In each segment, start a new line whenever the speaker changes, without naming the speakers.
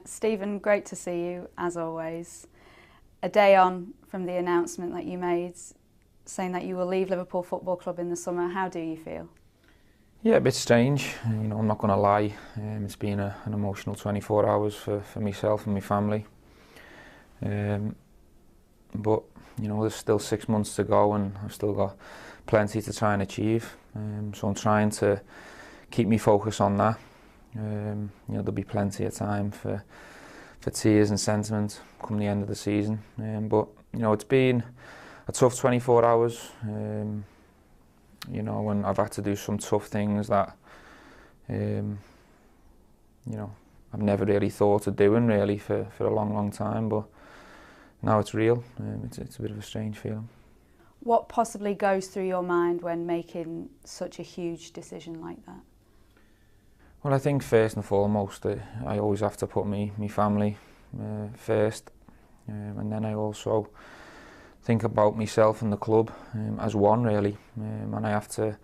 Stephen, great to see you, as always. A day on from the announcement that you made, saying that you will leave Liverpool Football Club in the summer, how do you feel?
Yeah, a bit strange. I'm not going to lie. It's been an emotional 24 hours for myself and my family. But there's still 6 months to go, and I've still got plenty to try and achieve. So I'm trying to keep me focused on that. There'll be plenty of time for tears and sentiment come the end of the season. But it's been a tough 24 hours. And I've had to do some tough things that I've never really thought of doing really for a long time. But now it's real. It's a bit of a strange feeling.
What possibly goes through your mind when making such a huge decision like that?
Well, I think first and foremost, I always have to put my family first, and then I also think about myself and the club as one really, and I have to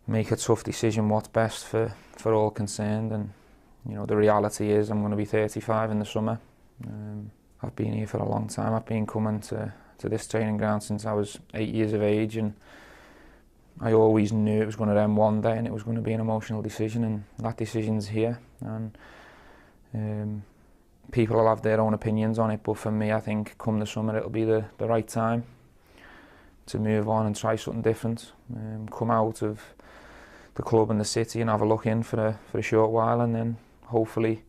make a tough decision what's best for all concerned. And the reality is I'm going to be 35 in the summer. I've been here for a long time. I've been coming to this training ground since I was 8 years of age, and I always knew it was going to end one day and it was going to be an emotional decision, and that decision's here. And people will have their own opinions on it, but for me I think come the summer it'll be the right time to move on and try something different. Come out of the club and the city and have a look in for a short while, and then hopefully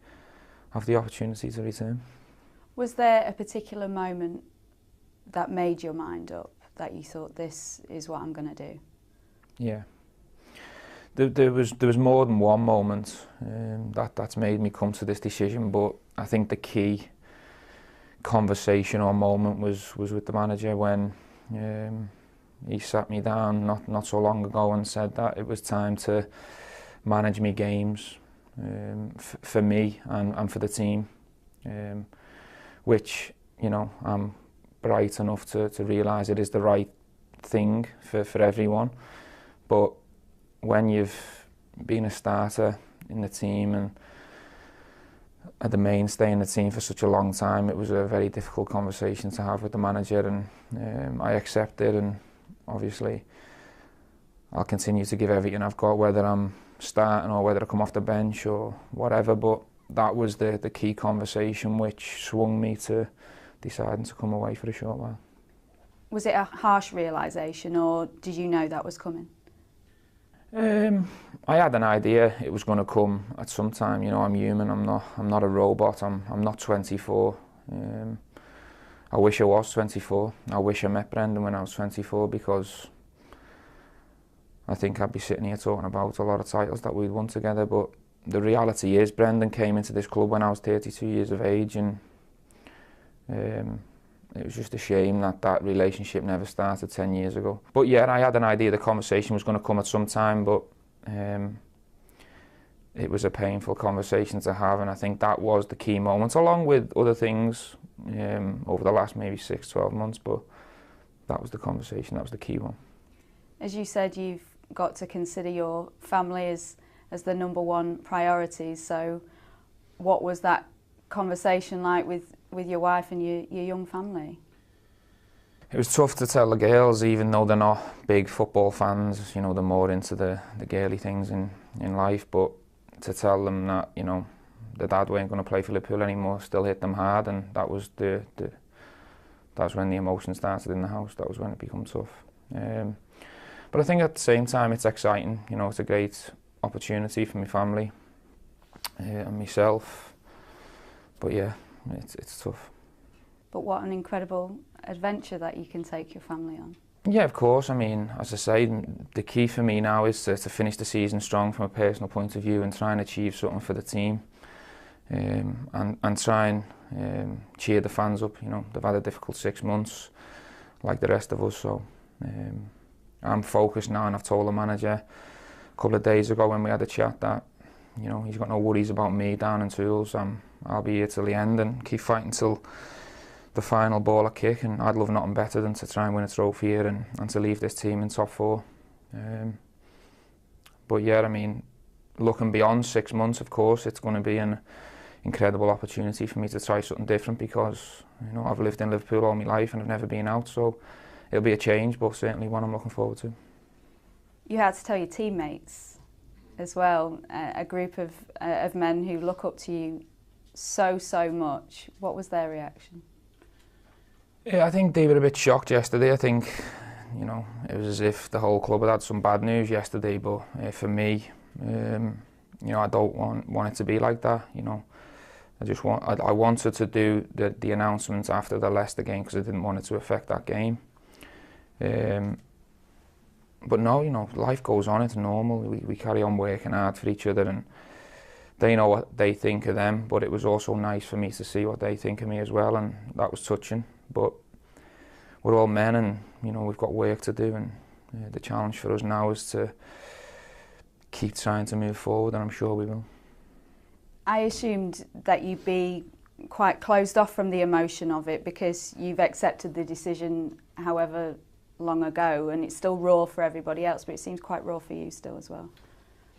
have the opportunity to return.
Was there a particular moment that made your mind up, that you thought, this is what I'm going to do?
Yeah, there was more than one moment that's made me come to this decision, but I think the key conversation or moment was with the manager when he sat me down not so long ago and said that it was time to manage me games for me and for the team, which I'm bright enough to realise it is the right thing for everyone. But when you've been a starter in the team and the mainstay in the team for such a long time, it was a very difficult conversation to have with the manager, and I accepted, and obviously I'll continue to give everything I've got, whether I'm starting or whether I come off the bench or whatever. But that was the key conversation which swung me to deciding to come away for a short while.
Was it a harsh realisation, or did you know that was coming?
I had an idea it was going to come at some time. I'm human. I'm not a robot. I'm not 24. I wish I was 24. I wish I met Brendan when I was 24, because I think I'd be sitting here talking about a lot of titles that we'd won together. But the reality is Brendan came into this club when I was 32 years of age, and it was just a shame that relationship never started 10 years ago. But yeah, I had an idea the conversation was going to come at some time, but it was a painful conversation to have, and I think that was the key moment, along with other things over the last maybe 6-12 months, but that was the conversation, that was the key one.
As you said, you've got to consider your family as the number one priority, so what was that conversation like with your wife and your young family?
It was tough to tell the girls, even though they're not big football fans. They're more into the girly things in life, but to tell them that the dad weren't going to play for Liverpool anymore still hit them hard, and that was that's when the emotion started in the house. That was when it became tough. But I think at the same time it's exciting. It's a great opportunity for my family and myself. But yeah, it's tough.
But what an incredible adventure that you can take your family on.
Yeah, of course. I mean, as I say, the key for me now is to finish the season strong from a personal point of view and try and achieve something for the team, and try and cheer the fans up. They've had a difficult 6 months like the rest of us, so I'm focused now, and I've told the manager a couple of days ago when we had a chat that he's got no worries about me down in tools. I'll be here till the end and keep fighting till the final ball or kick, and I'd love nothing better than to try and win a trophy here and to leave this team in top 4. But yeah, I mean, looking beyond 6 months, of course, it's going to be an incredible opportunity for me to try something different, because I've lived in Liverpool all my life and I've never been out, so it'll be a change, but certainly one I'm looking forward to.
You had to tell your teammates as well, a group of men who look up to you so much. What was their reaction?
Yeah, I think they were a bit shocked yesterday. I think, it was as if the whole club had some bad news yesterday, but for me, I don't want it to be like that. I wanted to do the announcements after the Leicester game because I didn't want it to affect that game. But no, life goes on, it's normal. We carry on working hard for each other, and they know what they think of them, but it was also nice for me to see what they think of me as well, and that was touching. But we're all men, and we've got work to do, and the challenge for us now is to keep trying to move forward, and I'm sure we will.
I assumed that you'd be quite closed off from the emotion of it because you've accepted the decision however long ago, and it's still raw for everybody else, but it seems quite raw for you still as well.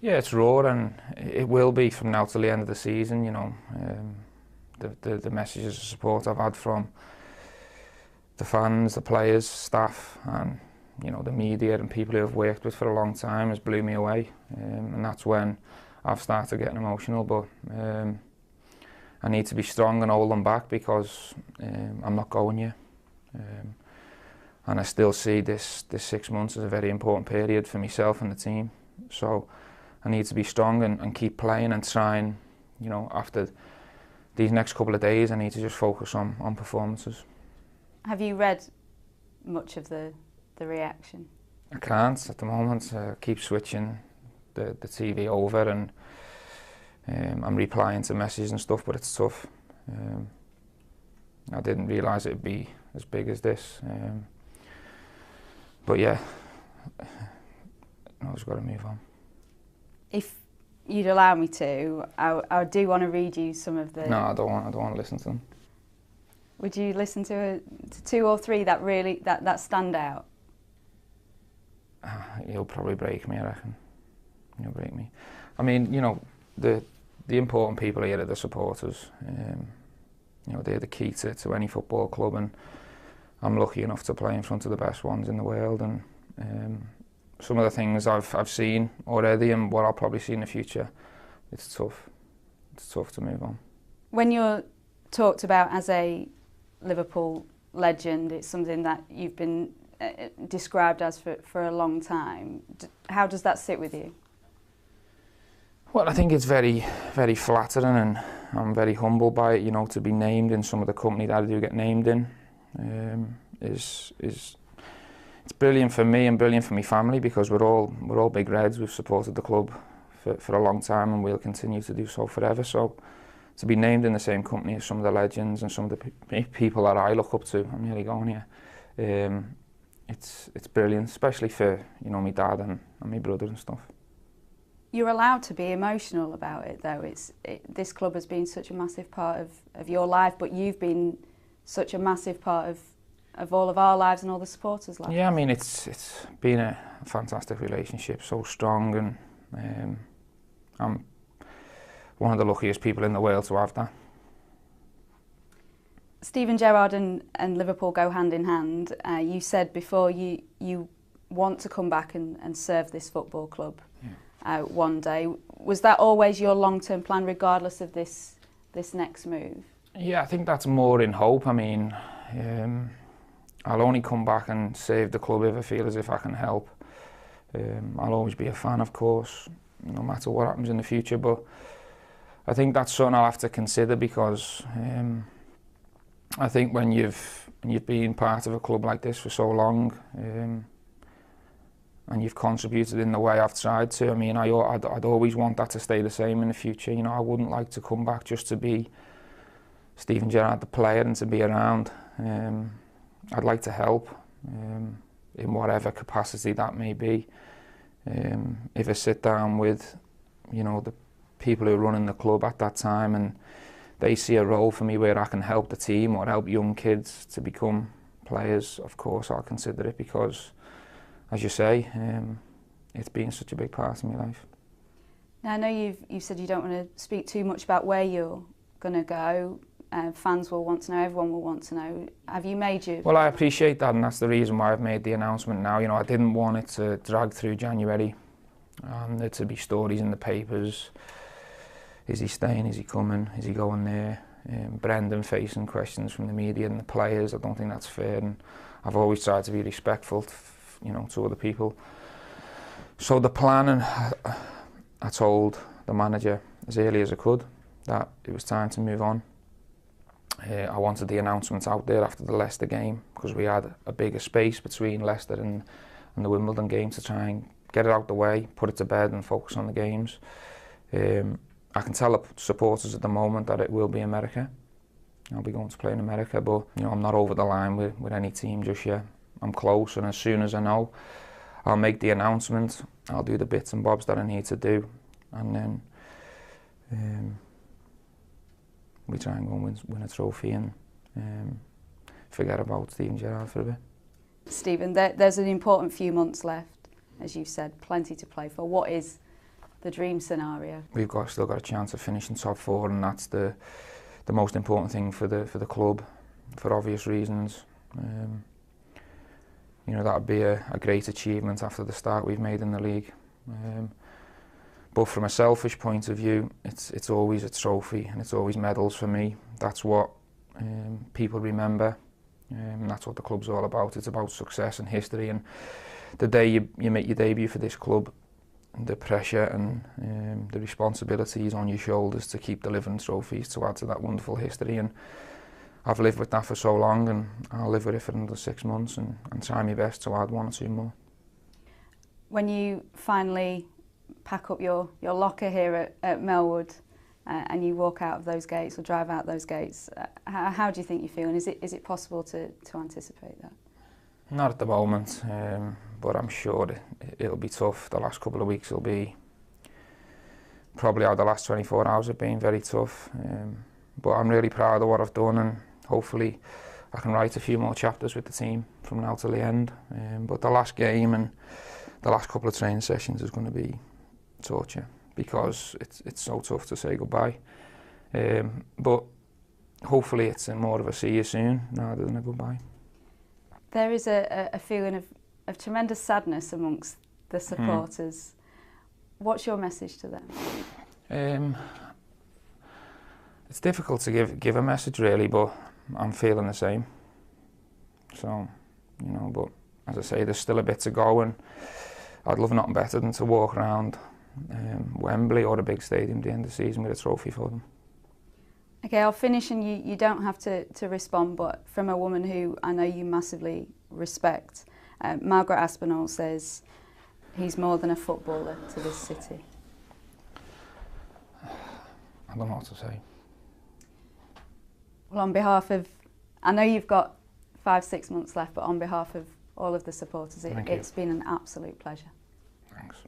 Yeah, it's raw, and it will be from now till the end of the season. The messages of support I've had from the fans, the players, staff, and the media and people who I've worked with for a long time has blew me away, and that's when I've started getting emotional. But I need to be strong and hold them back, because I'm not going yet. And I still see this 6 months as a very important period for myself and the team. So I need to be strong and keep playing and trying, after these next couple of days, I need to just focus on performances.
Have you read much of the reaction?
I can't at the moment. I keep switching the TV over, and I'm replying to messages and stuff, but it's tough. I didn't realise it'd be as big as this. But yeah, I've just got to move on. If
you'd allow me to, I do want to read you some of the...
No, I don't want to listen to them.
Would you listen to two or three that really that stand out?
You'll probably break me, I reckon. You'll break me. I mean, the important people here are the supporters. They're the key to any football club, and I'm lucky enough to play in front of the best ones in the world, and some of the things I've seen already and what I'll probably see in the future, it's tough. It's tough to move on. When
you're talked about as a Liverpool legend, it's something that you've been described as for a long time. How does that sit with you?
Well, I think it's very, very flattering, and I'm very humbled by it. To be named in some of the company that I do get named in is it's brilliant for me and brilliant for my family, because we're all big Reds. We've supported the club for a long time, and we'll continue to do so forever. So to be named in the same company as some of the legends and some of the people that I look up to, I'm nearly going here. It's brilliant, especially for my dad and my brother and stuff.
You're allowed to be emotional about it, though. This club has been such a massive part of your life, but you've been such a massive part of all of our lives and all the supporters' lives.
Yeah, I mean, it's been a fantastic relationship, so strong, and I'm one of the luckiest people in the world to have that.
Steven Gerrard and Liverpool go hand in hand. You said before you want to come back and serve this football club. Yeah. One day. Was that always your long-term plan, regardless of this next move?
Yeah, I think that's more in hope. I mean, I'll only come back and save the club if I feel as if I can help. I'll always be a fan, of course, no matter what happens in the future, but I think that's something I'll have to consider, because I think when you've been part of a club like this for so long, and you've contributed in the way I've tried to, I mean, I'd always want that to stay the same in the future. I wouldn't like to come back just to be Steven Gerrard, the player, and to be around. I'd like to help in whatever capacity that may be. If I sit down with, the people who are running the club at that time, and they see a role for me where I can help the team or help young kids to become players, of course I'll consider it, because, as you say, it's been such a big part of my life.
Now, I know you've said you don't want to speak too much about where you're going to go. Fans will want to know, everyone will want to know. Have you made your...
Well, I appreciate that, and that's the reason why I've made the announcement now. You know, I didn't want it to drag through January and there to be stories in the papers. Is he staying? Is he coming? Is he going there? Brendan facing questions from the media and the players. I don't think that's fair, and I've always tried to be respectful, you know, to other people. So the plan, and I told the manager as early as I could that it was time to move on. I wanted the announcements out there after the Leicester game because we had a bigger space between Leicester and the Wimbledon game to try and get it out the way, put it to bed and focus on the games. I can tell the supporters at the moment that it will be America. I'll be going to play in America, but you know, I'm not over the line with any team just yet. I'm close, and as soon as I know, I'll make the announcement. I'll do the bits and bobs that I need to do, and then we try and go and win a trophy and forget about Steven Gerrard for a bit.
Stephen, there's an important few months left, as you've said, plenty to play for. What is the dream scenario?
We've still got a chance of finishing top four, and that's the most important thing for the club, for obvious reasons. You know, that'd be a great achievement after the start we've made in the league. But from a selfish point of view, it's always a trophy and it's always medals for me. That's what people remember. That's what the club's all about. It's about success and history. And the day you make your debut for this club, the pressure and the responsibility is on your shoulders to keep delivering trophies to add to that wonderful history. And I've lived with that for so long, and I'll live with it for another 6 months and try my best to add 1 or 2 more.
When you finally pack up your locker here at Melwood and you walk out of those gates or drive out those gates, how do you think you feel, and is it possible to anticipate that?
Not at the moment, but I'm sure it'll be tough. The last couple of weeks will be probably how the last 24 hours have been very tough. But I'm really proud of what I've done, and hopefully I can write a few more chapters with the team from now till the end. But the last game and the last couple of training sessions is going to be torture because it's so tough to say goodbye. But hopefully it's more of a see you soon rather than a goodbye. There
is a feeling of tremendous sadness amongst the supporters. What's your message to them?
It's difficult to give a message really, but I'm feeling the same. So, you know, but as I say, there's still a bit to go, and I'd love nothing better than to walk around Wembley or a big stadium at the end of the season with a trophy for them.
Okay, I'll finish, and you don't have to respond, but from a woman who I know you massively respect, Margaret Aspinall says he's more than a footballer to this city.
I don't know what to say.
Well, on behalf of, I know you've got 5-6 months left, but on behalf of all of the supporters, it's been an absolute pleasure.
Thanks.